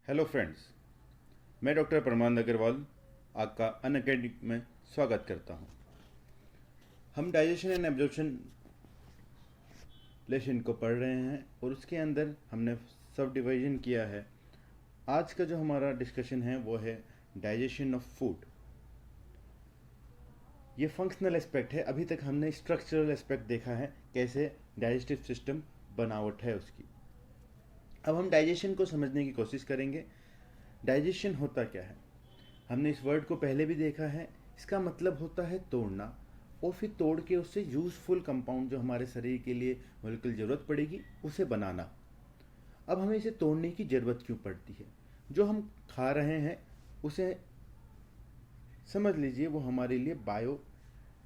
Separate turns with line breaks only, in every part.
Hello friends, मैं doctor परमानंद अग्रवाल आपका अनअकैडमिक में स्वागत करता हूं। हम डाइजेशन एंड एब्जॉर्प्शन लेशन को पढ़ रहे हैं और उसके अंदर हमने सब डिवीजन किया है। आज का जो हमारा डिस्कशन है वो है डाइजेशन ऑफ फूड। ये फंक्शनल एस्पेक्ट है। अभी तक हमने स्ट्रक्चरल एस्पेक्ट देखा है, कैसे डाइजेस्टिव सिस्टम बनावट है उसकी। अब हम डाइजेशन को समझने की कोशिश करेंगे। डाइजेशन होता क्या है? हमने इस वर्ड को पहले भी देखा है। इसका मतलब होता है तोड़ना, और फिर तोड़ के उससे यूजफुल कंपाउंड जो हमारे शरीर के लिए मोलिक्यूल ज़रूरत पड़ेगी उसे बनाना। अब हमें इसे तोड़ने की ज़रूरत क्यों पड़ती है? जो हम खा रहे हैं उसे समझ लीजिए वो हमारे लिए बायो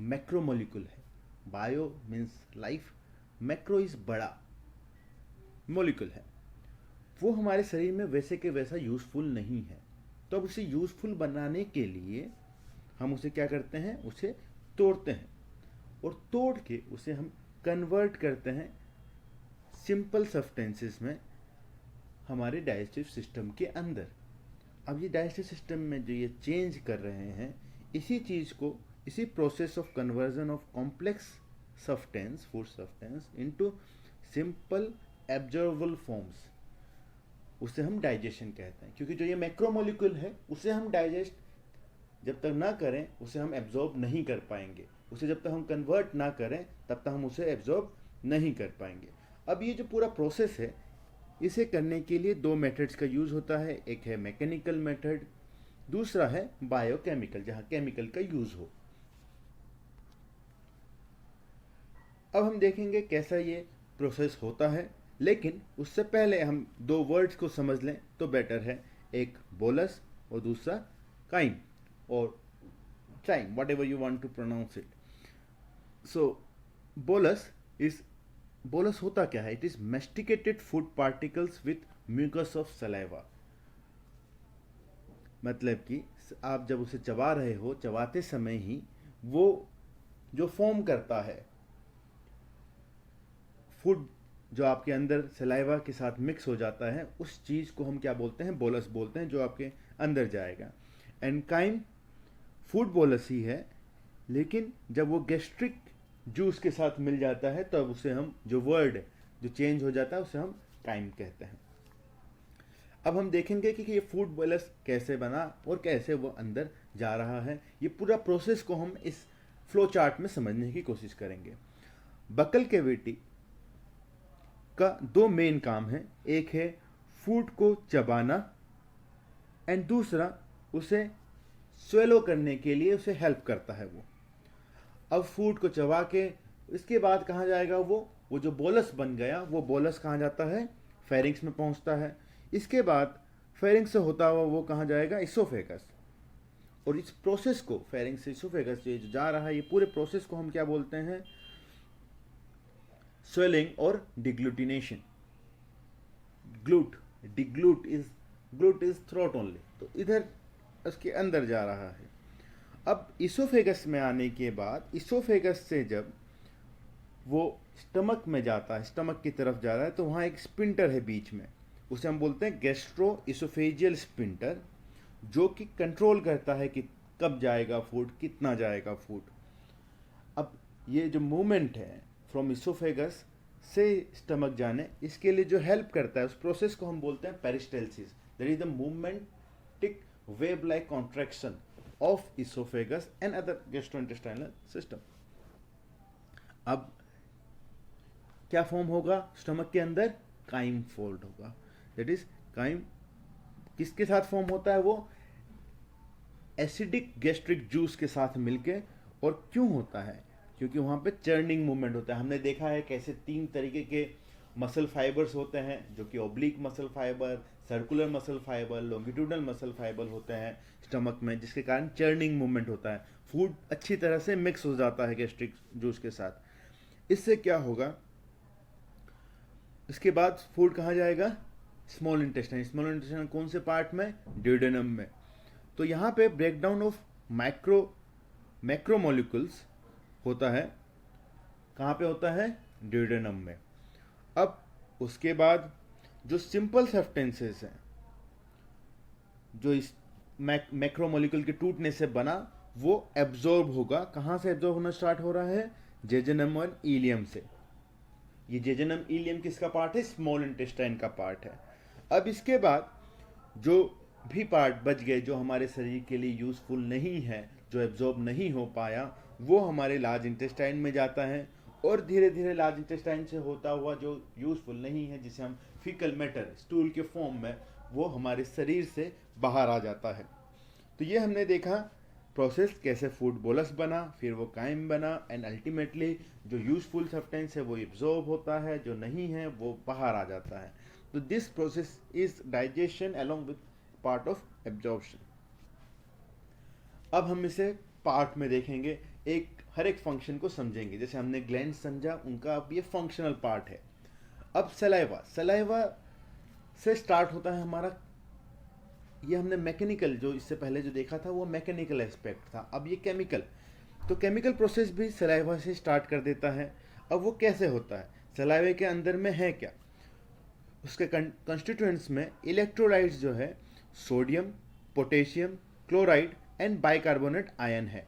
मैक्रोमोलिक्यूल है। Bio means life, macro is बड़ा मोलिक्यूल है। वो हमारे शरीर में वैसे के वैसा यूज़फुल नहीं है। तो अब उसे यूज़फुल बनाने के लिए हम उसे क्या करते हैं? उसे तोड़ते हैं, और तोड़ के उसे हम कन्वर्ट करते हैं सिंपल सब्सटेंसेस में हमारे डाइजेस्टिव सिस्टम के अंदर। अब ये डाइजेस्टिव सिस्टम में जो ये चेंज कर रहे हैं, इसी चीज़ को, इसी process of conversion of complex substance, food substance into simple absorbable forms, उसे हम डाइजेशन कहते हैं। क्योंकि जो ये मैक्रोमोलिक्यूल है उसे हम डाइजेस्ट जब तक ना करें उसे हम एब्जॉर्ब नहीं कर पाएंगे। उसे जब तक हम कन्वर्ट ना करें तब तक हम उसे एब्जॉर्ब नहीं कर पाएंगे। अब ये जो पूरा प्रोसेस है, इसे करने के लिए दो मेथड्स का यूज़ होता है। एक है मैकेनिकल मेथड, दूसरा है बायोकेमिकल, जहाँ केमिकल का यूज़ हो। अब हम देखेंगे कैसा ये प्रोसेस होता है, लेकिन उससे पहले हम दो वर्ड्स को समझ लें तो बेटर है। एक बोलस और दूसरा काइम और chyme, whatever you want to pronounce it. So bolus is bolus होता क्या है? It is masticated food particles with mucus of saliva. मतलब कि आप जब उसे चबा रहे हो, चबाते समय ही वो जो फॉर्म करता है फूड, जो आपके अंदर सलाइवा के साथ मिक्स हो जाता है, उस चीज़ को हम क्या बोलते हैं? बोलस बोलते हैं, जो आपके अंदर जाएगा। एंकाइम फूड बोलस ही है, लेकिन जब वो गैस्ट्रिक जूस के साथ मिल जाता है तो अब उसे हम, जो वर्ड जो चेंज हो जाता है, उसे हम काइम कहते हैं। अब हम देखेंगे कि ये फूड बोलस कैसे बना और कैसे वो अंदर जा रहा है। ये पूरा प्रोसेस को हम इस फ्लो चार्ट में समझने की कोशिश करेंगे। बकल कैविटी का दो मेन काम है। एक है फूड को चबाना, एंड दूसरा उसे स्वेलो करने के लिए उसे हेल्प करता है वो। अब फूड को चबा के इसके बाद कहाँ जाएगा? वो जो बोलस बन गया, वो बोलस कहाँ जाता है? फेरिंग्स में पहुँचता है। इसके बाद फेरिंग्स से होता हुआ वो कहाँ जाएगा? इसोफेगस। और इस प्रोसेस को, फेरिंग्स से इसोफेगस ये जो जा रहा है, ये पूरे प्रोसेस को हम क्या बोलते हैं? स्वेलिंग और deglutition. Glut, glut is throat only, तो इधर उसके अंदर जा रहा है। अब इसोफेगस में आने के बाद, इसोफेगस से जब वो स्टमक में जाता है, स्टमक की तरफ जा रहा है, तो वहाँ एक स्पिंटर है बीच में, उसे हम बोलते हैं गैस्ट्रो इसोफेजियल स्पिंटर, जो कि कंट्रोल करता है कि कब जाएगा फूड, कितना जाएगा फूड। अब ये जो मूवमेंट है फ्रॉम इसोफेगस से स्टमक जाने, इसके लिए जो हेल्प करता है, उस प्रोसेस को हम बोलते हैं peristalsis. That is the movementic wave like contraction of oesophagus and other gastrointestinal system. अब क्या फॉर्म होगा स्टमक के अंदर? काइम फोल्ड होगा। दैट इज काइम किसके साथ फॉर्म होता है? वो एसिडिक गैस्ट्रिक जूस के साथ मिलके। और क्यों होता है? क्योंकि वहाँ पे चर्निंग मूवमेंट होता है। हमने देखा है कैसे तीन तरीके के मसल फाइबर्स होते हैं, जो कि oblique muscle fibre, circular muscle fibre, longitudinal muscle fibre होते हैं स्टमक में, जिसके कारण चर्निंग मूवमेंट होता है। फूड अच्छी तरह से मिक्स हो जाता है गैस्ट्रिक जूस के साथ। इससे क्या होगा? इसके बाद फूड कहाँ जाएगा? Small intestine. स्मॉल इंटेस्टाइन कौन से पार्ट में? ड्यूडेनम में। तो यहाँ पे ब्रेकडाउन ऑफ मैक्रोमोलिक्यूल्स होता है। कहाँ पे होता है? ड्यूडेनम में। अब उसके बाद जो सिंपल सब्सटेंसेस हैं जो इस मैक्रोमोलिक्यूल के टूटने से बना वो एब्जॉर्ब होगा। कहाँ से एब्जॉर्ब होना स्टार्ट हो रहा है? जेजनम और इलियम से। ये जेजनम इलियम किसका पार्ट है? स्मॉल इंटेस्टाइन का पार्ट है। अब इसके बाद जो भी पार्ट बच गए जो हमारे शरीर के लिए यूजफुल नहीं है, जो एब्जॉर्ब नहीं हो पाया, वो हमारे लार्ज इंटेस्टाइन में जाता है और धीरे धीरे लार्ज इंटेस्टाइन से होता हुआ जो यूजफुल नहीं है, जिसे हम फीकल मैटर स्टूल के फॉर्म में, वो हमारे शरीर से बाहर आ जाता है। तो ये हमने देखा प्रोसेस कैसे फूड बोलस बना, फिर वो कायम बना, एंड अल्टीमेटली जो यूजफुल सब्सटेंस है वो एब्जॉर्ब होता है, जो नहीं है वो बाहर आ जाता है। तो this process is digestion along with part of absorption. अब हम इसे पार्ट में देखेंगे, हर एक फंक्शन को समझेंगे। जैसे हमने ग्लैंड समझा, उनका अब ये फंक्शनल पार्ट है। अब सलाइवा से स्टार्ट होता है हमारा, ये हमने मैकेनिकल, जो इससे पहले जो देखा था वो मैकेनिकल एस्पेक्ट था, अब ये केमिकल। तो केमिकल प्रोसेस भी सलाइवा से स्टार्ट कर देता है। अब वो कैसे होता है? सलाइवे के अंदर में है क्या? उसके कंस्टिट्यूएंट्स में इलेक्ट्रोलाइट्स जो है sodium, potassium, chloride and bicarbonate ion है।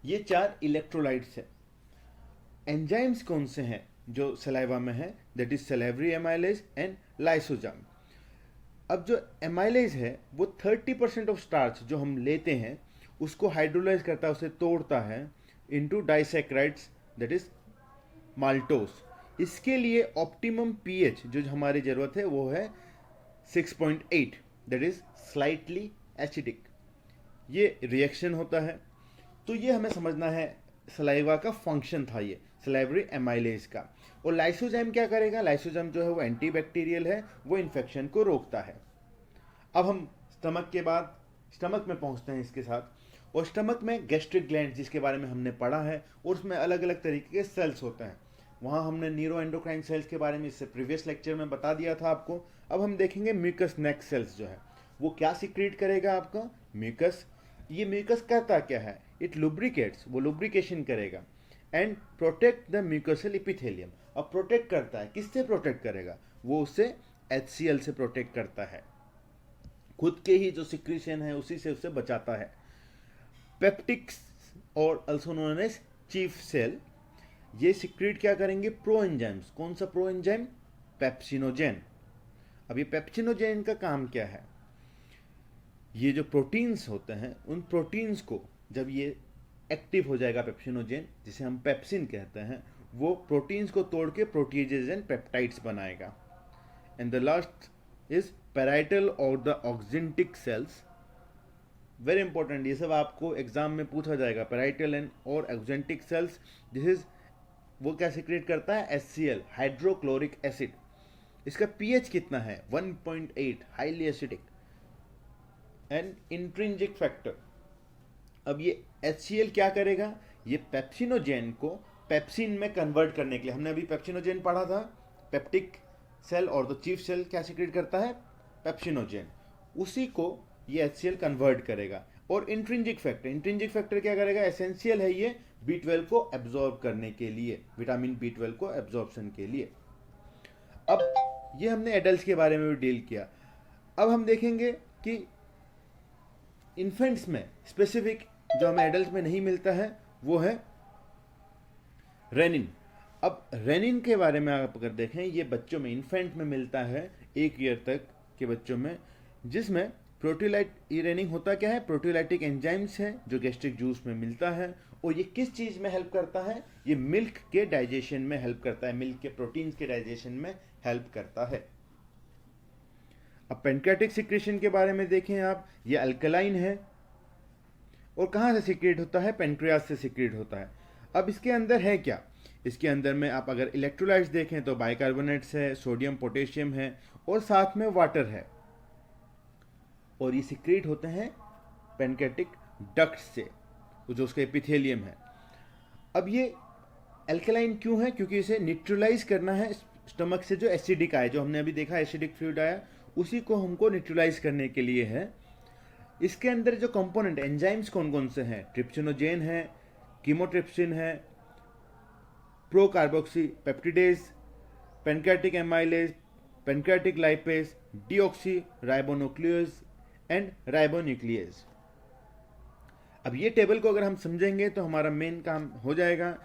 ये 4 इलेक्ट्रोलाइट्स है। एंजाइम्स कौन से हैं जो सलाइवा में है? That is salivary amylase and lysozyme. अब जो एमाइलेज है वो 30% ऑफ स्टार्च जो हम लेते हैं उसको हाइड्रोलाइज करता है, उसे तोड़ता है into disaccharides, that is maltose. इसके लिए ऑप्टिमम पीएच जो हमारी जरूरत है वो है 6.8, दैट इज स्लाइटली एसिडिक। ये रिएक्शन होता है। तो ये हमें समझना है, सलाइवा का फंक्शन था ये सलाइवरी एमाइलेज का। और लाइसोजाइम क्या करेगा? लाइसोजाइम जो है वो एंटीबैक्टीरियल है, वो इन्फेक्शन को रोकता है। अब हम स्टमक में पहुंचते हैं इसके साथ। और स्टमक में गैस्ट्रिक ग्लैंड जिसके बारे में हमने पढ़ा है, और उसमें अलग अलग तरीके के सेल्स होते हैं। वहाँ हमने न्यूरो एंडोक्राइन सेल्स के बारे में इससे प्रीवियस लेक्चर में बता दिया था आपको। अब हम देखेंगे म्यूकस नेक सेल्स जो है वो क्या सिक्रीट करेगा आपका? म्यूकस। ये म्यूकस करता क्या है? इट लुब्रिकेट्स, वो लुब्रिकेशन करेगा and protect the mucosal epithelium. अब प्रोटेक्ट करता है, किससे प्रोटेक्ट करेगा? वो उससे HCl से प्रोटेक्ट करता है, खुद के ही जो सिक्रीशन है उसी से उसे बचाता है। पेप्टिक्स और also known as chief cell, ये सिक्रीट क्या करेंगे? Pro enzymes. कौन सा प्रो एंजाइम? पेप्सिनोजेन। अब ये पेप्सिनोजेन का काम क्या है? ये जो प्रोटीन्स होते हैं उन प्रोटीन्स को जब ये एक्टिव हो जाएगा पेप्सिनोजेन, जिसे हम पेप्सिन कहते हैं, वो प्रोटीन्स को तोड़ के प्रोटीजेज एंड पेप्टाइड्स बनाएगा। And the last is parietal और the oxyntic cells. Very important, ये सब आपको एग्जाम में पूछा जाएगा। पैराइटल एंड और ऑक्जेंटिक सेल्स, दिस इज वो क्या सिक्रेट करता है? HCl, hydrochloric acid. इसका पीएच कितना है? 1.8, highly acidic. And intrinsic factor. अब ये HCl क्या करेगा? ये पेप्सिनोजेन को पेप्सिन में कन्वर्ट करने के लिए, हमने अभी पेप्सिनोजेन पढ़ा था, पेप्टिक सेल और द चीफ सेल क्या सिक्रेट करता है? पेप्सिनोजेन। उसी को ये HCl कन्वर्ट करेगा। और इंट्रिंसिक फैक्टर क्या करेगा? एसेंशियल है ये B12 को एब्जॉर्ब करने के लिए, विटामिन B12 को एब्जॉर्प्शन के लिए। अब ये हमने एडल्ट के बारे में भी डील किया। अब हम देखेंगे कि इन्फेंट्स में स्पेसिफिक जो हमें एडल्ट में नहीं मिलता है वो है रेनिन। अब रेनिन के बारे में आप अगर देखें, ये बच्चों में, इन्फेंट में मिलता है 1 ईयर तक के बच्चों में, जिसमें प्रोटीलाइट, ये रेनिन होता क्या है? प्रोटीलाइटिक एंजाइम्स है जो गैस्ट्रिक जूस में मिलता है। और ये किस चीज में हेल्प करता है? ये मिल्क के डाइजेशन में हेल्प करता है, मिल्क के प्रोटीन्स के डाइजेशन में हेल्प करता है। अब पेनक्रियाटिक सिक्रेशन के बारे में देखें आप, ये अल्कलाइन है और कहाँ से सिक्रेट होता है? पेनक्रियास से सिक्रेट होता है। अब इसके अंदर है क्या? इसके अंदर में आप अगर इलेक्ट्रोलाइट्स देखें तो बाइकार्बोनेट्स है, सोडियम, पोटेशियम है और साथ में वाटर है। और ये सिक्रेट होते हैं पेनक्रियाटिक डक्ट से, जो उसका एपिथेलियम है। अब ये अल्कलाइन क्यों है? क्योंकि इसे न्यूट्रलाइज करना है स्टमक से जो एसिडिक आया, जो हमने अभी देखा एसिडिक फ्लूइड आया, उसी को हमको न्यूट्रलाइज करने के लिए है। इसके अंदर जो कंपोनेंट एंजाइम्स कौन कौन से हैं? ट्रिप्सिनोजेन है, कीमोट्रिप्सिन है, procarboxypeptidase, pancreatic amylase, pancreatic lipase, deoxyribonuclease and ribonuclease. अब ये टेबल को अगर हम समझेंगे तो हमारा मेन काम हो जाएगा।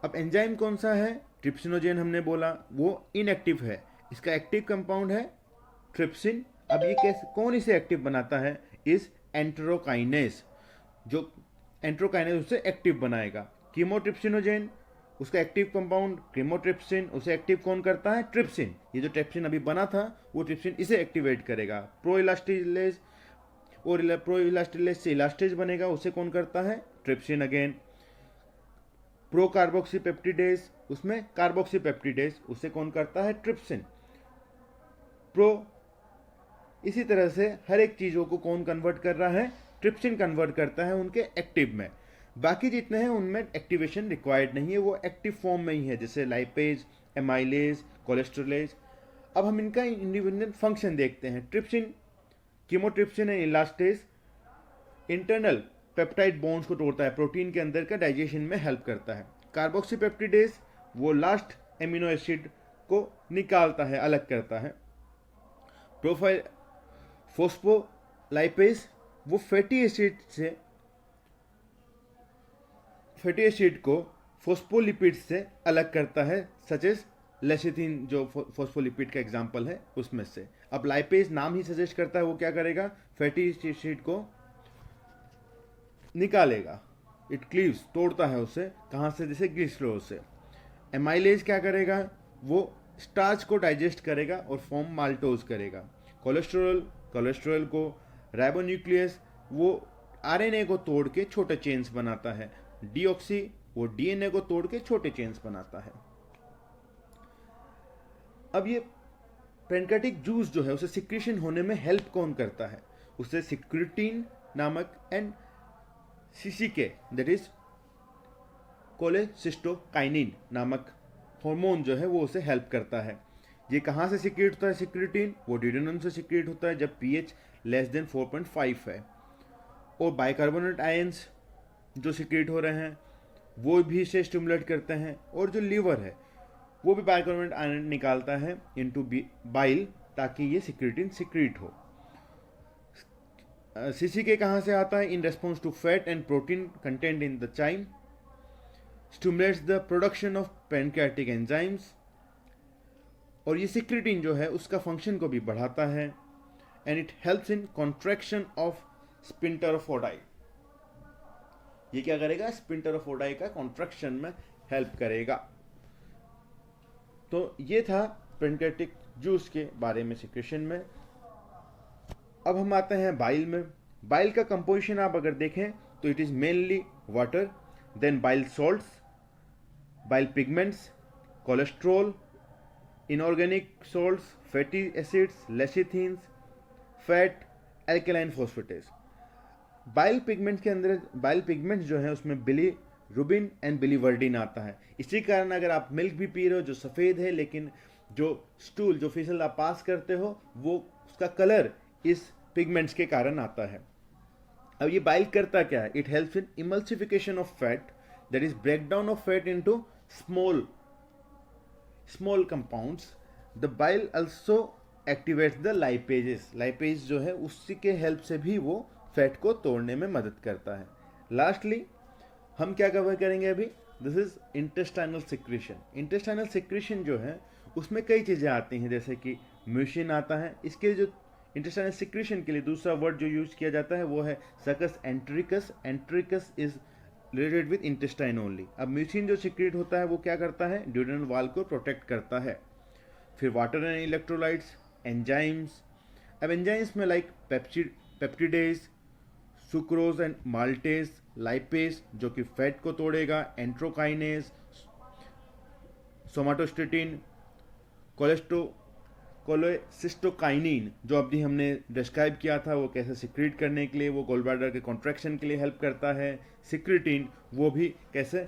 अब एंजाइम कौन सा है? ट्रिप्सिनोजेन हमने बोला, वो इनएक्टिव है, इसका एक्टिव कंपाउंड है ट्रिप्सिन। अब ये कैसे, कौन इसे एक्टिव बनाता है? इस एंटेरोकाइनेज, जो एंटेरोकाइनेज उसे एक्टिव बनाएगा। कीमोट्रिप्सिनोजेन, उसका एक्टिव कंपाउंड कीमोट्रिप्सिन, उसे एक्टिव कौन करता है? ट्रिप्सिन। ये जो ट्रिप्सिन अभी बना था वो ट्रिप्सिन इसे एक्टिवेट करेगा। प्रोइलास्टिलेज, और प्रोइलास्टिलेज से इलास्टेज बनेगा, उसे कौन करता है? Trypsin again. प्रो कार्बोक्सीपेप्टिडेज, उसमें कार्बोक्सीपेप्टिडेज, उसे कौन करता है? ट्रिप्सिन। प्रो, इसी तरह से हर एक चीज़ों को कौन कन्वर्ट कर रहा है? ट्रिप्सिन कन्वर्ट करता है उनके एक्टिव में। बाकी जितने हैं उनमें एक्टिवेशन रिक्वायर्ड नहीं है, वो एक्टिव फॉर्म में ही है, जैसे लाइपेज, एमाइलेज, कोलेस्ट्रोलेज। अब हम इनका इंडिविजुअल फंक्शन देखते हैं। Trypsin, chymotrypsin and elastase internal peptide bonds को तोड़ता है, प्रोटीन के अंदर का डाइजेशन में हेल्प करता है। कार्बोक्सीपेप्टिडेज वो लास्ट एमिनो एसिड को निकालता है, अलग करता है। प्रोफाइल फोस्फोलाइपेज वो फैटी एसिड को फोस्फोलिपिड से अलग करता है, सच एज लेसिथिन, जो फोस्फोलिपिड का एग्जाम्पल है उसमें से। अब लाइपेज नाम ही सजेस्ट करता है वो क्या करेगा? फैटी एसिड को निकालेगा, इट क्लीव्स, तोड़ता है उसे, कहाँ से? जैसे ग्लिसरॉल से। एमाइलेज क्या करेगा? वो स्टार्च को डाइजेस्ट करेगा और फॉर्म माल्टोज करेगा। कोलेस्ट्रॉल को, राइबोन्यूक्लियस वो आरएनए को तोड़ के छोटे चेन्स बनाता है। डीऑक्सी वो डीएनए को तोड़ के छोटे चेन्स बनाता है। अब ये पैनक्रियाटिक जूस जो है उसे सिक्रीशन होने में हेल्प कौन करता है? उसे सिक्रीटिन नामक एंड सीसीके, दैट इज कोलेसिस्टोकाइनिन नामक हार्मोन जो है वो उसे हेल्प करता है। ये कहाँ से सिक्रीट होता है? सिक्रीटिन वो ड्यूडेनम से सिक्रीट होता है जब पीएच लेस देन 4.5 है। और बाइकार्बोनेट आयंस जो सिक्रीट हो रहे हैं वो भी इसे स्टिमुलेट करते हैं। और जो लीवर है वो भी बाइकार्बोनेट आयन निकालता है इनटू बाइल, ताकि ये सिक्रीटिन सिक्रीट हो। सीसीके कहाँ से आता है? In response to fat and protein content in the chyme, stimulates the production of pancreatic enzymes. और ये सिक्रीटिन जो है उसका फंक्शन को भी बढ़ाता है, and it helps in contraction of sphincter of Oddi. ये क्या करेगा? स्पिंटर ऑफ ओडाई का कॉन्ट्रैक्शन में हेल्प करेगा। तो ये था पैनक्रियाटिक जूस के बारे में, सिक्रेशन में। अब हम आते हैं बाइल में। बाइल का कंपोजिशन आप अगर देखें तो it is mainly water, then bile salts, bile pigments, cholesterol, inorganic salts, fatty acids, lecithins, fat, alkaline phosphatase. Bile pigments के अंदर, बाइल पिगमेंट्स जो है उसमें बिलीरुबिन एंड बिलीवर्डिन आता है। इसी कारण अगर आप मिल्क भी पी रहे हो जो सफ़ेद है, लेकिन जो स्टूल, जो फिसल आप पास करते हो, वो उसका कलर इस पिगमेंट्स के कारण आता है। अब ये बाइल करता क्या है? It helps in emulsification of fat, that is breakdown of fat into small compounds. The bile also activates the lipases. Lipase जो है उसी के हेल्प से भी वो फैट को तोड़ने में मदद करता है। लास्टली हम क्या कवर करेंगे अभी? This is intestinal secretion. Intestinal secretion जो है उसमें कई चीज़ें आती हैं, जैसे कि म्यूसिन आता है। इसके जो इंटेस्टाइनल सिक्रीशन के लिए दूसरा वर्ड जो यूज किया जाता है वो है succus entericus. Entericus is related with intestine only. अब म्यूसिन जो सिक्रीट होता है वो क्या करता है? ड्यूडेनल वॉल को प्रोटेक्ट करता है। फिर वाटर एंड इलेक्ट्रोलाइट्स, एंजाइम्स। अब एंजाइम्स में like peptidase, sucrose and maltase, lipase जो कि फैट को तोड़ेगा, एंट्रोकाइनेज, सोमाटोस्टेटिन, कोलेसिस्टोकाइनिन जो अभी हमने डिस्क्राइब किया था वो कैसे सिक्रीट करने के लिए, वो गोलब्लैडर के कॉन्ट्रैक्शन के लिए हेल्प करता है। सिक्रीटिन वो भी कैसे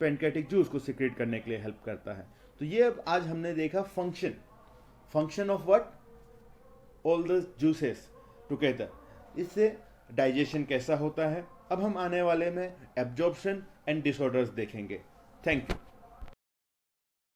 पैनक्रियाटिक जूस को सिक्रीट करने के लिए हेल्प करता है। तो ये अब आज हमने देखा function of what? All the juices together. इससे डाइजेशन कैसा होता है। अब हम आने वाले में एब्जॉर्प्शन एंड डिसऑर्डर्स देखेंगे। Thank you.